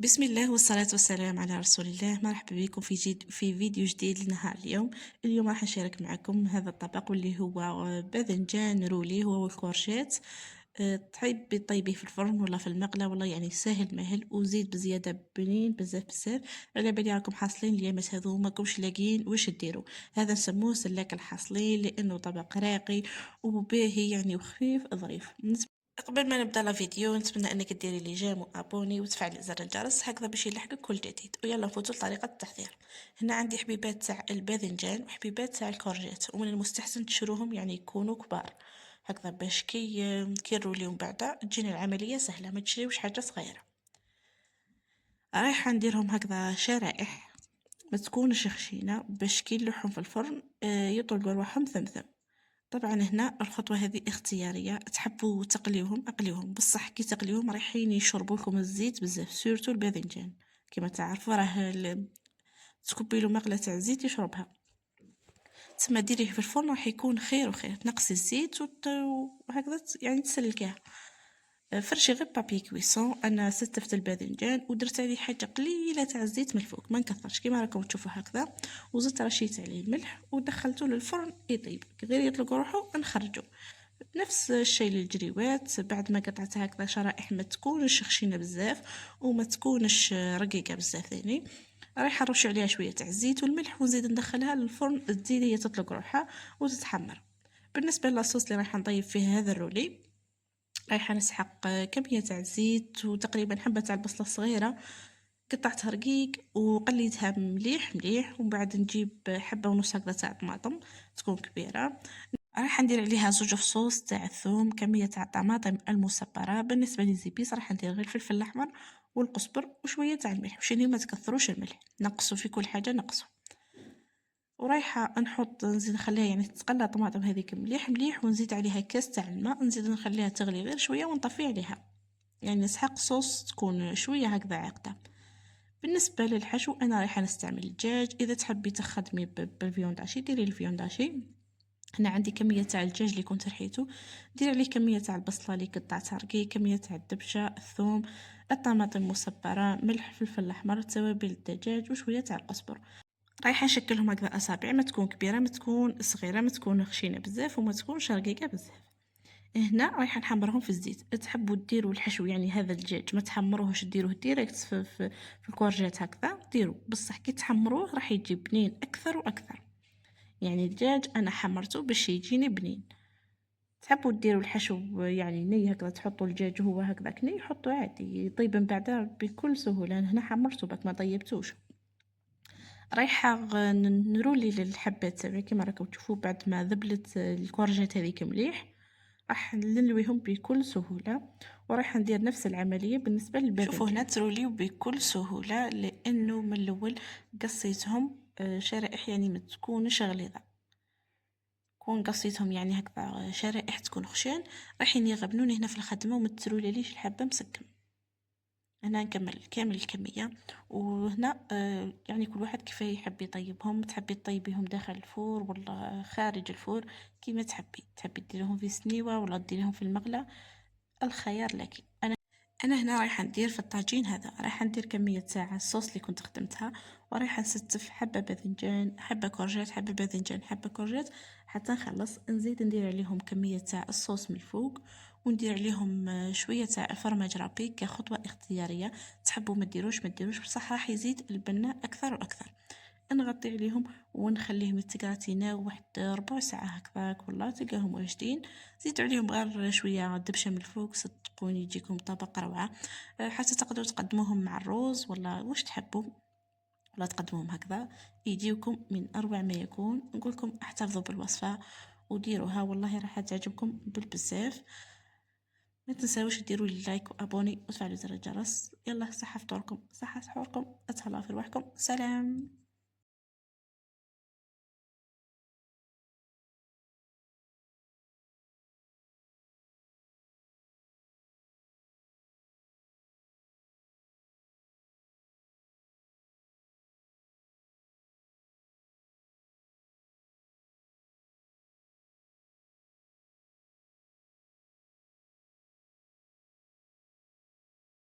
بسم الله والصلاة والسلام على رسول الله. مرحبا بكم في فيديو جديد لنهار اليوم راح نشارك معكم هذا الطبق واللي هو باذنجان رولي هو والكورجيت. تحبي طيبيه في الفرن ولا في المقله، والله يعني ساهل ماهل وزيد بزياده بنين بزاف بزاف. على بالي راكم حاصلين اليامات هذو ماكمش لاقيين واش ديروا. هذا نسموه سلاك الحاصلين لانه طبق راقي وباهي يعني وخفيف ظريف. قبل ما نبدا لا فيديو نتمنى انك ديري لي جيم وابوني وتفعلي زر الجرس هكذا باش يلحقك كل جديد. ويلا نفوتوا لطريقه التحضير. هنا عندي حبيبات تاع الباذنجان وحبيبات تاع الكورجيت، ومن المستحسن تشروهم يعني يكونوا كبار هكذا باش كي نرولي من بعد تجينا العمليه سهله، ما تشريوش حاجه صغيره. رايحه نديرهم هكذا شرائح ما تكونش خشينه باش كي نلوحهم في الفرن يطلقوا رواحهم ثمثم. طبعا هنا الخطوة هذه اختيارية، تحبوا تقليوهم اقليوهم، بصح كي تقليوهم رايحين يشربوا لكم الزيت بزاف، سورتو الباذنجان كما تعرفوا راه تكبي له مغلة تاع زيت يشربها. تسمى ديريه في الفرن راح يكون خير وخير، تنقصي الزيت وهكذا يعني تسلكيه. فرشي غير بابي كويسون. انا ستفت الباذنجان ودرت عليه حاجه قليله تاع الزيت من الفوق، ما نكثرش كيما راكم تشوفوا هكذا، وزدت رشيت عليه الملح ودخلته للفرن يطيب غير يطلق روحه نخرجه. نفس الشيء للجريوات، بعد ما قطعتها هكذا شرائح ما تكونش خشينه بزاف وما تكونش رقيقه بزاف ثاني. رايحه نرش عليها شويه تاع الزيت والملح ونزيد ندخلها للفرن تزيد هي تطلق روحها وتتحمر. بالنسبه للصوص اللي رايحه نضيف فيه هذا الرولي، رايحة نسحق كمية تاع زيت وتقريبا حبة تاع البصلة الصغيرة، قطعتها رقيق وقليتها مليح مليح، ومن بعد نجيب حبة ونص هكذا تاع طماطم تكون كبيرة. راح ندير عليها زوج فصوص تاع الثوم، كمية تاع الطماطم المصبرة. بالنسبة للزبيس راح ندير غير الفلفل الأحمر والقزبر وشوية تاع الملح، مشان ما تكثروش الملح، نقصوا في كل حاجة نقصوا. ورايحة نزيد نخليها يعني تتقلى الطماطم هذيك مليح مليح، ونزيد عليها كاس تاع الماء، نزيد نخليها تغلي غير شوية ونطفي عليها، يعني نسحق صوص تكون شوية هكذا عاقدة. بالنسبة للحشو انا رايحة نستعمل الدجاج، اذا تحبي تخدمي بالفيونداشي ديري الفيونداشي. هنا عندي كمية تاع الدجاج اللي كنت رحيته، دير عليه كمية تاع البصلة اللي قطعتها رقيق، كمية تاع الدبشة، الثوم، الطماطم المصبرة، ملح، فلفل احمر، توابل الدجاج وشوية تاع القزبر. رايحه نشكلهم هكذا اصابع، ما تكون كبيره ما تكون صغيره، ما تكون خشينه بزاف وما تكونش رقيقه بزاف. هنا رايحه نحمرهم في الزيت. تحبوا ديروا الحشو يعني هذا الدجاج ما تحمروهش، ديروه ديريكت في الكورجيت هكذا ديروا، بصح كي تحمروه راح يجي بنين اكثر واكثر. يعني الدجاج انا حمرته باش يجيني بنين. تحبوا ديروا الحشو يعني ني هكذا، تحطوا الدجاج هو هكذاك ني، حطوا عادي يطيب من بعدها بكل سهوله. أنا هنا حمرته باك ما طيبتوش. رايحة نرولي للحبات تاعي كيما راكم تشوفوا، بعد ما ذبلت الكورجيت هذيك مليح راح نلويهم بكل سهولة. ورايحة ندير نفس العملية بالنسبة للباذنجان. شوفوا هنا تروليو بكل سهولة لأنه من الأول قصيتهم شرائح يعني ما تكونش غليظة، كون قصيتهم يعني هكذا شرائح تكون خشان، رايحين يغبنوني هنا في الخدمة وما تروليليش الحبة مسكم. هنا نكمل كامل الكمية. وهنا يعني كل واحد كيف يحب يطيبهم، تحبي تطيبيهم داخل الفور ولا خارج الفور كيما تحبي ديريهم في سنيوة ولا ديريهم في المغلة، الخيار لك. انا هنا رايحه ندير في الطاجين هذا، رايحه ندير كميه تاع الصوص اللي كنت خدمتها، ورايحه نستف حبه باذنجان حبه كورجيت حبه باذنجان حبه كورجيت حتى نخلص. نزيد ندير عليهم كميه تاع الصوص من الفوق، وندير عليهم شويه تاع فرماج رابي كخطوه اختياريه، تحبوا ما ديروش بصح راح يزيد البنه اكثر واكثر. نغطي عليهم ونخليهم يتقراتيناو واحد ربع ساعة هكذاك، والله تلقاهم واجدين. زيدوا عليهم غير شوية دبشة من الفوق، صدقوني يجيكم طبق روعة. حتى تقدروا تقدموهم مع الروز ولا واش تحبوا، ولا تقدموهم هكذا يجيكم من أروع ما يكون. نقولكم احتفظوا بالوصفة وديروها، والله راح تعجبكم بالبزاف. ما تنساوش ديروا لي لايك وابوني وتفعلوا زر الجرس. يلا صحة فطوركم صحة سحوركم، اتهلاو في رواحكم، سلام.